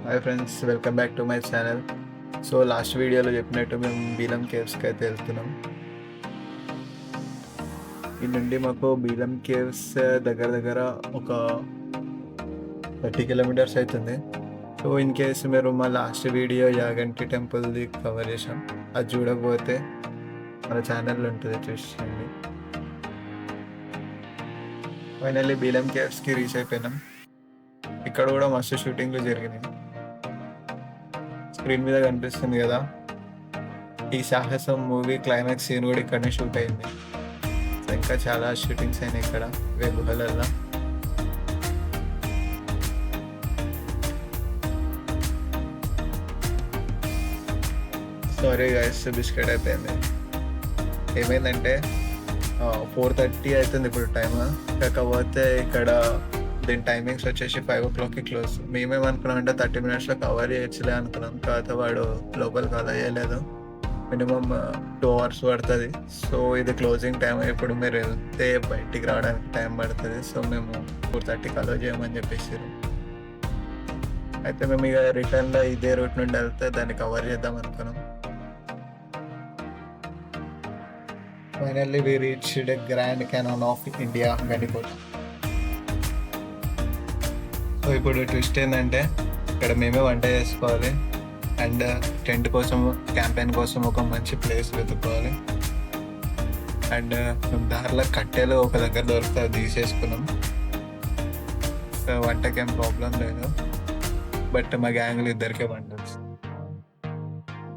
Hi friends, welcome back to my channel. So last వీడియోలో చెప్పినట్టు మేము బీలం కేవ్స్కి అయితే వెళ్తున్నాం. ఈ నుండి మాకు బీలం కేవ్స్ దగ్గర దగ్గర ఒక 30 కిలోమీటర్స్ అవుతుంది. సో ఇన్ కేస్ మీరు మా లాస్ట్ వీడియో యాగంటి టెంపుల్ది కవర్ చేసాం, అది చూడకపోతే మన ఛానల్లో ఉంటుంది, చూసేయండి. ఫైనల్లీ బీలం కేవ్స్కి రీచ్ అయిపోయినాం. ఇక్కడ కూడా మస్తు షూటింగ్లు జరిగినాయి. స్క్రీన్ మీద కనిపిస్తుంది కదా, ఈ సాహసం మూవీ క్లైమాక్స్ సీన్ కూడా ఇక్కడనే షూట్ అయింది. సో ఇంకా చాలా షూటింగ్స్ అయినాయి ఇక్కడ ఇవే గుహలల్లో. సారీ గైస్, బిస్కెట్ అయిపోయింది. ఏమైందంటే 4:30 అవుతుంది ఇప్పుడు టైం. కాకపోతే ఇక్కడ దీని టైమింగ్స్ వచ్చేసి 5 o'clockకి క్లోజ్. మేమేమనుకున్నాం అంటే 30 minutesలో కవర్ చేయొచ్చులే అనుకున్నాం. కాకపోతే వాడు లోపలికి అలా చేయలేదు, మినిమం 2 hours పడుతుంది. సో ఇది క్లోజింగ్ టైం, ఇప్పుడు మీరు వెళ్తే బయటికి రావడానికి టైం పడుతుంది. సో మేము 4:30కి అలో చేయమని చెప్పేసారు. అయితే మేము ఇక రిటర్న్లో ఇదే రూట్ నుండి వెళ్తే దాన్ని కవర్ చేద్దాం అనుకున్నాం. Finally we reached Grand Canyon of India, Gandikota. So ఇప్పుడు ట్విస్ట్ ఏంటంటే ఇక్కడ మేమే వంట చేసుకోవాలి అండ్ టెంట్ కోసం, క్యాంపెయిన్ కోసం ఒక మంచి ప్లేస్ వెతుక్కోవాలి. అండ్ దారిలో కట్టెలు ఒక దగ్గర దొరికితే అది తీసేసుకున్నాం. సో వంటకేం ప్రాబ్లం లేదు, బట్ మా గ్యాంగ్లు ఇద్దరికే వంట.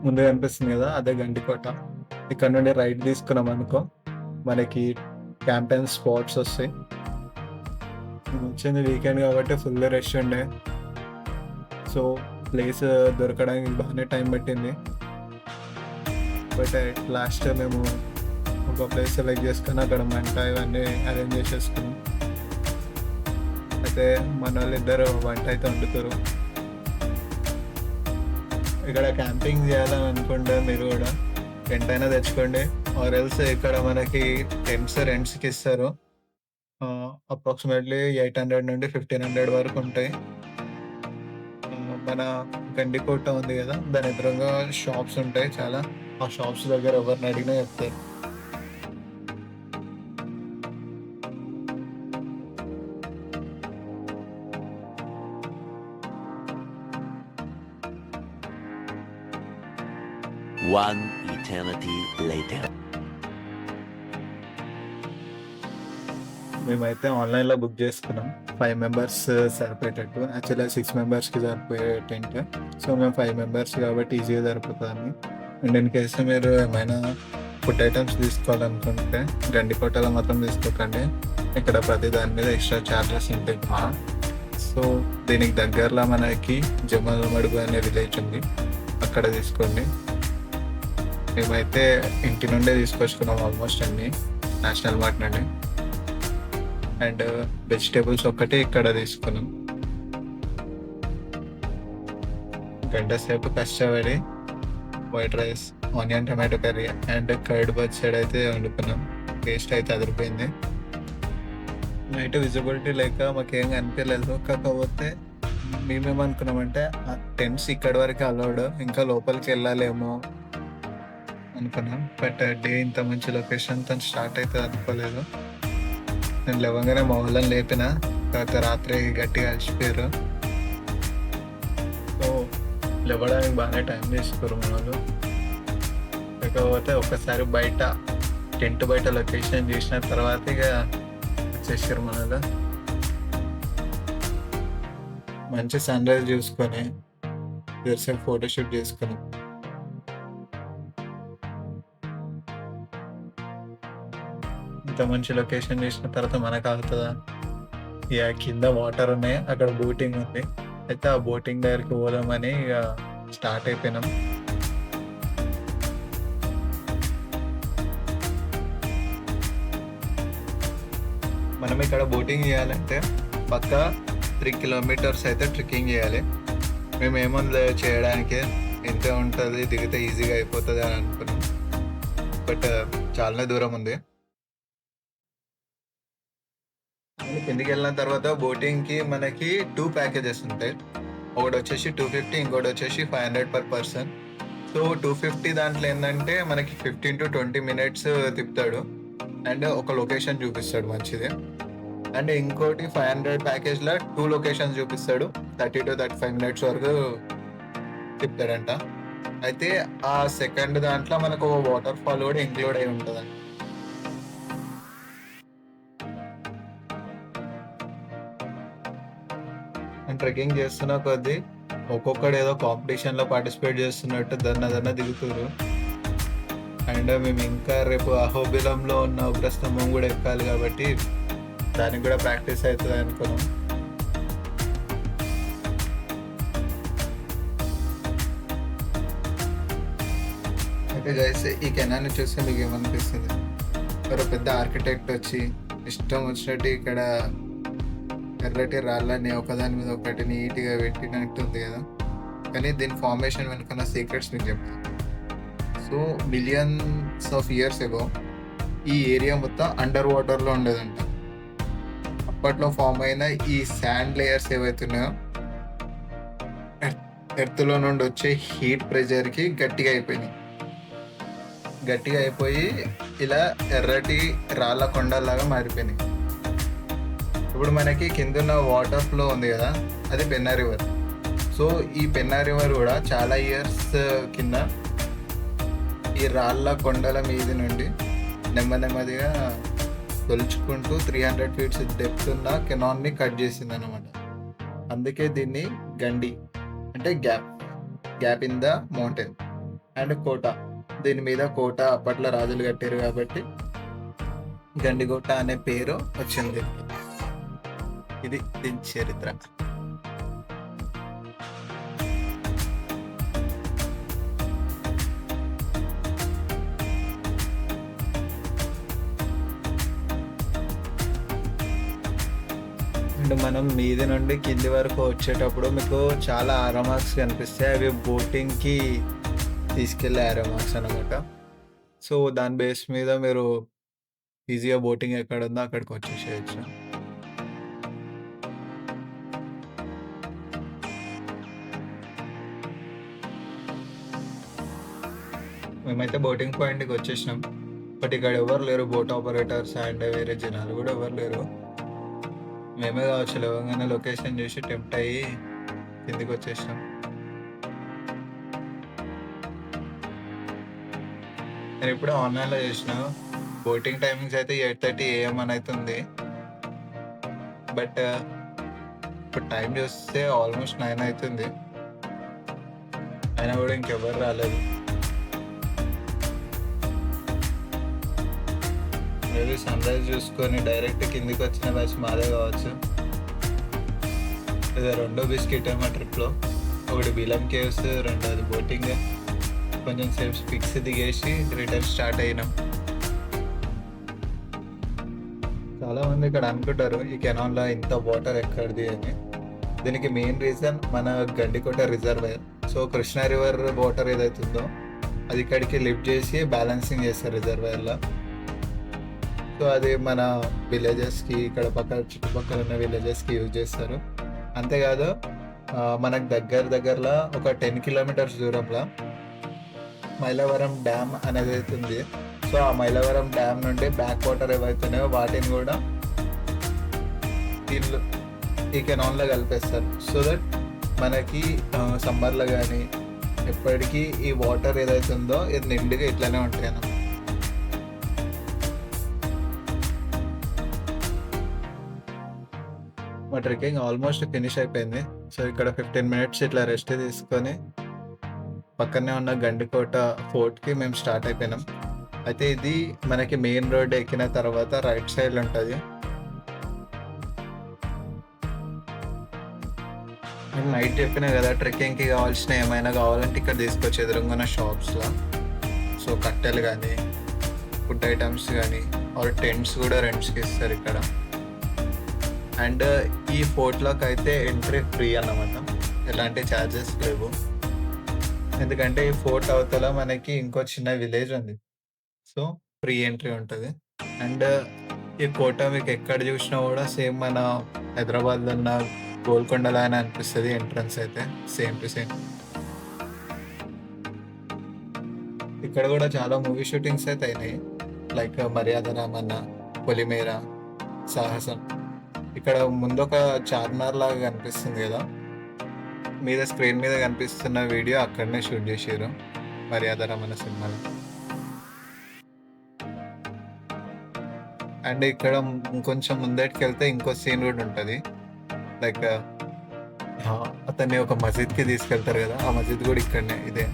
ముందు కనిపిస్తుంది కదా, అదే గండికోట. ఇక్కడ నుండి రైట్ తీసుకున్నాం అనుకో, మనకి క్యాంపెయిన్ స్పాట్స్ వస్తాయి. వచ్చింది వీకెండ్ కాబట్టి ఫుల్ రష్ ఉండే. సో ప్లేస్ దొరకడానికి బాగానే టైం పట్టింది. బట్ లాస్ట్ మేము ఒక ప్లేస్ సెలెక్ట్ చేసుకుని అక్కడ మంట ఇవన్నీ అరేంజ్ చేసేసుకున్నాం. అయితే మన వాళ్ళు ఇద్దరు వంట అయితే వండుతారు. ఇక్కడ క్యాంపింగ్ చేయాలని అనుకుంటే మీరు కూడా టెంట్ అయినా తెచ్చుకోండి, ఆర్ ఎల్స్ ఇక్కడ మనకి టెంట్స్ రెంట్స్కి ఇస్తారు. అప్రాక్సిమేట్లీ 800 నుండి 1500 వరకు ఉంటాయి. మన గండికోట ఉంది కదా, దాని ఎదురుగా షాప్స్ ఉంటాయి చాలా. ఆ షాప్స్ దగ్గర ఎవరిని అడిగినా చెప్తారు. One eternity later. మేమైతే ఆన్లైన్లో బుక్ చేసుకున్నాం 5 members సరిపోయేటట్టు. యాక్చువల్గా 6 members సరిపోయే టెంట్. సో మేము 5 members కాబట్టి ఈజీగా సరిపోతుంది. అండ్ ఇన్ కేసు మీరు ఏమైనా ఫుడ్ ఐటమ్స్ తీసుకోవాలనుకుంటే గండికోటలో మాత్రం తీసుకోకండి, ఇక్కడ ప్రతి దాని మీద ఎక్స్ట్రా ఛార్జెస్ ఉంటాయి. సో దీనికి దగ్గరలో మనకి జమ్మలమడుగు అనే విలేజ్ ఉంది, అక్కడ తీసుకోండి. మేమైతే ఇంటి నుండే తీసుకొచ్చుకున్నాం ఆల్మోస్ట్ అన్ని, నేషనల్ మార్ట్ నుండి. అండ్ వెజిటేబుల్స్ ఒక్కటే ఇక్కడ తీసుకున్నాం. గంట సేపు కష్టపడి white rice, onion tomato curry and curd పచ్చడి అయితే వండుకున్నాం. టేస్ట్ అయితే అదిరిపోయింది. నైట్ విజిబిలిటీ లేక మాకేం కనిపించలేదు. కాకపోతే మేమేమనుకున్నామంటే టెంట్స్ ఇక్కడ వరకు అలౌడ్, ఇంకా లోపలికి వెళ్ళాలేమో అనుకున్నాం. బట్ డే ఇంత మంచి లొకేషన్ తను స్టార్ట్ అయితే అనుకోలేదు. నేను లేవగానే మా వాళ్ళని లేపిన, తర్వాత రాత్రి గట్టిగా అలసిపోయారు. సో లేవడానికి బాగానే టైం తీసుకోరు మన వాళ్ళు. లేకపోతే ఒక్కసారి బయట టెంట్ బయట లొకేషన్ చూసిన తర్వాత ఇక వచ్చేసారు మన వాళ్ళు. మంచి సన్ రైజ్ చూసుకొని జర్సేపు ఫోటోషూట్ చేసుకుని ఇంత మంచి లొకేషన్ చూసిన తర్వాత మనకు అవుతుందా? ఇక కింద వాటర్ ఉన్నాయి, అక్కడ బోటింగ్ ఉంది. అయితే ఆ బోటింగ్ దగ్గరికి పోదామని ఇక స్టార్ట్ అయిపోయినాం. మనం ఇక్కడ బోటింగ్ చేయాలంటే పక్క 3 kilometers అయితే ట్రెక్కింగ్ చేయాలి. మేము ఏమన్నా చేయడానికి ఎంతే ఉంటుంది, దిగితే ఈజీగా అయిపోతుంది అని అనుకున్నాం. బట్ చాలా దూరం ఉంది. కిందికి వెళ్ళిన తర్వాత బోటింగ్కి మనకి 2 packages ఉంటాయి. ఒకటొచ్చేసి 250, ఇంకోటొచ్చేసి 500 పర్ పర్సన్. సో, 250 దాంట్లో ఏందంటే మనకి 15-20 మినిట్స్ తిప్పుతాడు. అండ్ ఒక లొకేషన్ చూపిస్తాడు మంచిది. అండ్ ఇంకోటి 500 ప్యాకేజ్‌లో 2 లొకేషన్స్ చూపిస్తాడు. 30-35 మినిట్స్ వరకు తిప్పుతాడంట. అయితే ఆ సెకండ్ దాంట్లో మనకు వాటర్ ఫాల్ కూడా ఇంక్లూడ్ అయి ఉంటదంట. అండ్ ట్రెక్కింగ్ చేస్తున్న కొద్దీ ఒక్కొక్కడు ఏదో కాంపిటీషన్‌లో పార్టిసిపేట్ చేస్తున్నట్టు దన్న దిగుతుర్రు. అండ్ మేము ఇంకా రేపు అహోబిలంలో ఉన్న ఉగ్రస్తంభం కూడా ఎక్కాలి కాబట్టి దానికి కూడా ప్రాక్టీస్ అయితది అనుకున్నాం. అయితే గైస్ ఈ కెనాల్‌ని చూస్తే మీకేమనిపిస్తుంది? ఎవరో పెద్ద ఆర్కిటెక్ట్ వచ్చి ఇష్టం వచ్చినట్టు ఇక్కడ ఎర్రటి రాళ్ళని ఒకదాని మీద ఒకటి నీట్‌గా పెట్టినట్టుంది కదా! కానీ దీని ఫార్మేషన్ వెనుకున్న సీక్రెట్స్ మీకు చెప్తా. So, millions of years ago ఈ ఏరియా మొత్తం అండర్ వాటర్‌లో ఉండేదంట. అప్పట్లో ఫార్మ్ అయిన ఈ శాండ్ లేయర్స్ ఏవైతే ఉన్నాయో ఎర్త్‌లో నుండి వచ్చే హీట్ ప్రెషర్‌కి గట్టిగా అయిపోయినాయి. గట్టిగా అయిపోయి ఇలా ఎర్రటి రాళ్ళ కొండల్లాగా మారిపోయినాయి. ఇప్పుడు మనకి కిందున్న వాటర్ ఫ్లో ఉంది కదా! అది పెన్నా రివర్. సో, ఈ పెన్నా రివర్ కూడా చాలా ఇయర్స్ కింద ఈ రాళ్ళ కొండల మీది నుండి నెమ్మదిగా తొలుచుకుంటూ 300 ఫీట్స్ డెప్త్ ఉన్న కెనాల్‌ని కట్ చేసిందనమాట. అందుకే దీన్ని గండి అంటే gap in the mountain. And కోట, దీని మీద కోట అప్పట్లో రాజులు కట్టారు కాబట్టి గండికోట అనే పేరు వచ్చింది. ఇది దీని చరిత్ర. అండ్ మనం మీది నుండి కింది వరకు వచ్చేటప్పుడు మీకు చాలా ఆరో మార్క్స్ కనిపిస్తాయి. అవి బోటింగ్‌కి తీసుకెళ్ళే ఆరో మార్క్స్ అనమాట. సో, దాని బేస్ మీద మీరు ఈజీగా బోటింగ్ ఎక్కడుందో అక్కడికి వచ్చేసేయొచ్చు. మేమైతే బోటింగ్ పాయింట్‌కి వచ్చేసినాం. బట్ ఇక్కడ ఎవరు లేరు బోట్ ఆపరేటర్స్ అండ్ వేరే జనాలు కూడా ఎవరు లేరు. మేమే కావచ్చు లేవంగానే లొకేషన్ చూసి టెంప్ట్ అయ్యి కిందికి వచ్చేసినాం. నేను ఇప్పుడే ఆన్‌లైన్‌లో చూసిన బోటింగ్ టైమింగ్స్ అయితే 8:30 AM అని అయితుంది. బట్ ఇప్పుడు టైం చూస్తే ఆల్మోస్ట్ 9 అయితుంది. అయినా కూడా ఇంకెవ్వరు రాలేదు. మేబీ సన్‌రైజ్ చూసుకొని డైరెక్ట్ కిందికి వచ్చిన బ్యాచ్ మాదే కావచ్చు. ఇది రెండో బిస్కెట్ మా ట్రిప్‌లో. ఒకటి బీలం కేవ్స్, రెండోది బోటింగ్. కొంచెం సేపు పిక్స్ దిగేసి రిటర్న్ స్టార్ట్ అయినాం. చాలామంది ఇక్కడ అనుకుంటారు ఈ కెనాల్‌లో ఇంత వాటర్ ఎక్కడిది అని. దీనికి మెయిన్ రీజన్ మన Gandikota reservoir. So, Krishna river water ఏదైతే ఉందో అది ఇక్కడికి లిఫ్ట్ చేసి బ్యాలెన్సింగ్ చేస్తారు రిజర్వాయర్‌లో. సో, అది మన విలేజెస్‌కి ఇక్కడ చుట్టుపక్కల ఉన్న విలేజెస్‌కి యూజ్ చేస్తారు. అంతేకాదు మనకు దగ్గరలో ఒక 10 కిలోమీటర్స్ దూరంలో మైలవరం డ్యామ్ అనేది అయితే ఉంది. సో, ఆ మైలవరం డ్యామ్ నుండి బ్యాక్ వాటర్ ఏవైతున్నాయో వాటిని కూడా వీళ్ళు ఈ కెనాల్‌లో కలిపేస్తారు. సో దట్ మనకి సమ్మర్‌లో గానీ ఎప్పటికీ ఈ వాటర్ ఏదైతే ఉందో ఇది నిండుగా ఇట్లనే ఉంటాయన్నమాట. మా ట్రెక్కింగ్ ఆల్మోస్ట్ ఫినిష్ అయిపోయింది. సో, ఇక్కడ 15 మినిట్స్ ఇట్లా రెస్ట్ తీసుకొని పక్కనే ఉన్న గండికోట ఫోర్ట్‌కి మేము స్టార్ట్ అయిపోయినాం. అయితే ఇది మనకి మెయిన్ రోడ్ ఎక్కిన తర్వాత రైట్ సైడ్‌లో ఉంటది. నేను నైట్ చెప్పినా కదా ట్రెక్కింగ్‌కి కావాల్సిన ఏమైనా కావాలంటే ఇక్కడ తీసుకొచ్చి ఎదురుంగున్న షాప్స్‌లో. సో, కట్టెలు గానీ, ఫుడ్ ఐటమ్స్ గానీ ఆర్ టెంట్స్ కూడా రెంట్స్‌కి ఇస్తారు ఇక్కడ. అండ్ ఈ ఫోర్ట్‌లోకి అయితే ఎంట్రీ ఫ్రీ అన్నమాట. ఎలాంటి ఛార్జెస్ లేవు. ఎందుకంటే ఈ ఫోర్ట్ అవతల మనకి ఇంకో చిన్న విలేజ్ ఉంది. సో, ఫ్రీ ఎంట్రీ ఉంటది. అండ్ ఈ కోట మీకు ఎక్కడ చూసినా కూడా సేమ్ మన హైదరాబాద్‌లో ఉన్న గోల్కొండలానే అనిపిస్తది ఎంట్రన్స్ అయితే సేమ్ టు సేమ్. ఇక్కడ గూడా చాలా మూవీ షూటింగ్స్ అయితే అయినాయి. లైక్ 'మర్యాద రామన్న', 'పొలిమేర', 'సాహసం'. ఇక్కడ ముందొక చార్మినార్ లాగా కనిపిస్తుంది గదా! స్క్రీన్ మీద కనిపిస్తున్న వీడియో అక్కడనే షూట్ జేషిర్రు 'మర్యాద రామన్న' సినిమాలో. అండ్ ఇక్కడ ఇంకొంచెం ముందటికెళ్తే ఇంకో సీన్ గూడా ఉంటది. లైక్ అతన్ని ఒక మసీద్‌కి తీసుకెళ్తారు గదా! ఆ మసీద్ గూడా ఇక్కడనే ఇదే.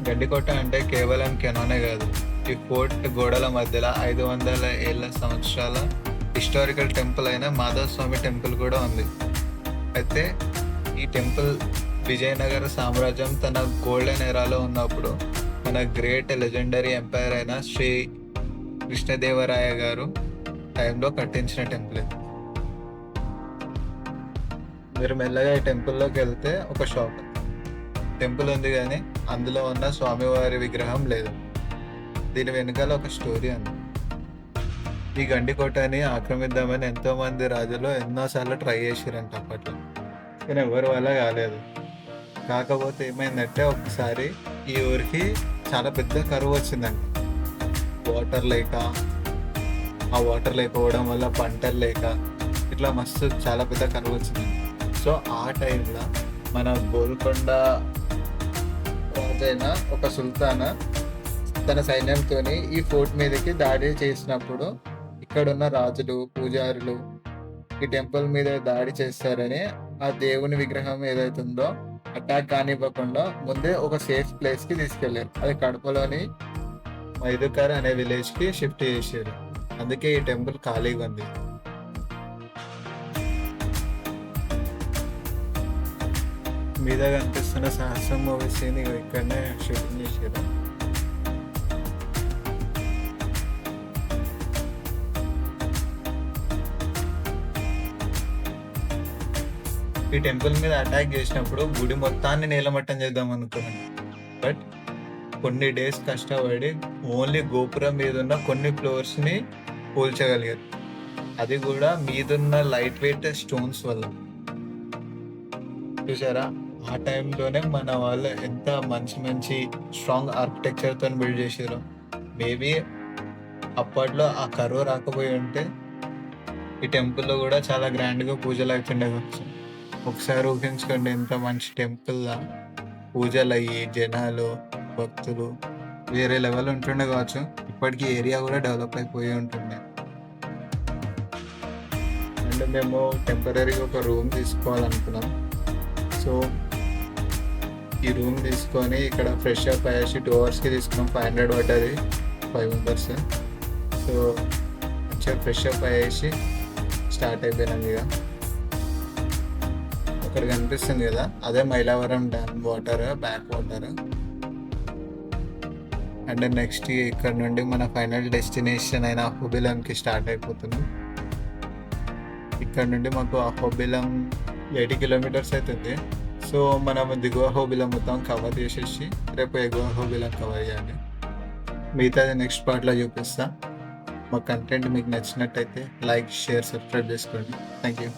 గండికోట అంటే కేవలం కెనానే గాదు. ఈ ఫోర్ట్ గోడల మధ్యల 500 ఏళ్ల సంవత్సరాల హిస్టారికల్ టెంపుల్ అయిన మాధవ స్వామి టెంపుల్ కూడా ఉంది. అయితే ఈ టెంపుల్ విజయనగర సామ్రాజ్యం తన గోల్డెన్ ఎరాలో ఉన్నప్పుడు మన గ్రేట్ లెజెండరీ ఎంపైర్ అయిన శ్రీ కృష్ణదేవరాయ గారు టైంలో కట్టించిన టెంపుల్ ఇది. మీరు మెల్లగా ఈ టెంపుల్లోకి వెళ్తే ఒక షాప్. టెంపుల్ ఉంది కానీ అందులో ఉన్న స్వామివారి విగ్రహం లేదు. దీని వెనకాల ఒక స్టోరీ ఉంది. ఈ గండికోటని ఆక్రమిద్దామని ఎంతో మంది రాజులు ఎన్నోసార్లు ట్రై చేసిరంట అప్పట్లో, కానీ ఎవరి వల్ల కాలేదు. కాకపోతే ఏమైందంటే ఒకసారి ఈ ఊరికి చాలా పెద్ద కరువు వచ్చిందంట. వాటర్ లేక, ఆ వాటర్ లేకపోవడం వల్ల పంటలు లేక ఇట్లా మస్తు చాలా పెద్ద కరువు వచ్చిందంట. సో ఆ టైంలో మన గోల్కొండ రాజైన ఒక సుల్తాన్ తన సైన్యంతో ఈ ఫోర్ట్ మీదకి దాడి చేసినప్పుడు ఇక్కడున్న రాజులు, పూజారులు ఈ టెంపుల్ మీద దాడి చేస్తారని ఆ దేవుని విగ్రహం ఏదైతుందో అటాక్ కానివ్వకుండా ముందే ఒక సేఫ్ ప్లేస్ కి తీసుకెళ్లారు. అది కడపలోని మైదుకర్ అనే విలేజ్ కి షిఫ్ట్ చేశారు. అందుకే ఈ టెంపుల్ ఖాళీగా ఉంది. మీద కనిపిస్తున్న సాహసం మూవీ సీన్ ఇక్కడనే షూటింగ్ చేశారు. ఈ టెంపుల్ మీద అటాక్ చేసినప్పుడు గుడి మొత్తాన్ని నేలమట్టం చేద్దాం అనుకున్నాను. బట్ కొన్ని డేస్ కష్టపడి ఓన్లీ గోపురం మీద ఉన్న కొన్ని ఫ్లోర్స్ ని కూల్చగలిగారు. అది కూడా మీదున్న లైట్ వెయిట్ స్టోన్స్ వల్ల. చూసారా, ఆ టైంలోనే మన వాళ్ళు ఎంత మంచి స్ట్రాంగ్ ఆర్కిటెక్చర్ తో బిల్డ్ చేసారు. మేబీ అప్పట్లో ఆ కరువు రాకపోయి ఉంటే ఈ టెంపుల్లో కూడా చాలా గ్రాండ్ గా పూజలు అవుతుండే కావచ్చు. ఒకసారి ఊహించుకోండి, ఎంత మంచి టెంపుల్ పూజలు అయ్యి జనాలు, భక్తులు వేరే లెవెల్ ఉంటుండే కావచ్చు. ఇప్పటికీ ఏరియా కూడా డెవలప్ అయిపోయి ఉంటుండే. అండ్ మేము టెంపరీగా ఒక రూమ్ తీసుకోవాలనుకున్నాం. సో ఈ రూమ్ తీసుకొని ఇక్కడ ఫ్రెష్ అప్ అయ్యేసి 2 అవర్స్కి తీసుకున్నాం. 500 పడ్డది 5 మెంబర్స్. సో మంచిగా ఫ్రెష్ అప్ అయ్యేసి స్టార్ట్ అయిపోయినాం. ఇక అక్కడ కనిపిస్తుంది కదా, అదే Mylavaram dam water, back water. And next ఇక్కడ నుండి మన ఫైనల్ డెస్టినేషన్ అయిన అహోబిలంకి స్టార్ట్ అయిపోతుంది. ఇక్కడ నుండి మాకు అహోబిలం 80 కిలోమీటర్స్ అవుతుంది. సో మనం దిగువ అహోబిలం మొత్తం కవర్ చేసేసి రేపు ఎగువ అహోబిలం కవర్ చేయాలి. మిగతాది నెక్స్ట్ పార్ట్లో చూపిస్తా. మా కంటెంట్ మీకు నచ్చినట్టయితే లైక్, షేర్, సబ్స్క్రైబ్ చేసుకోండి. Thank you.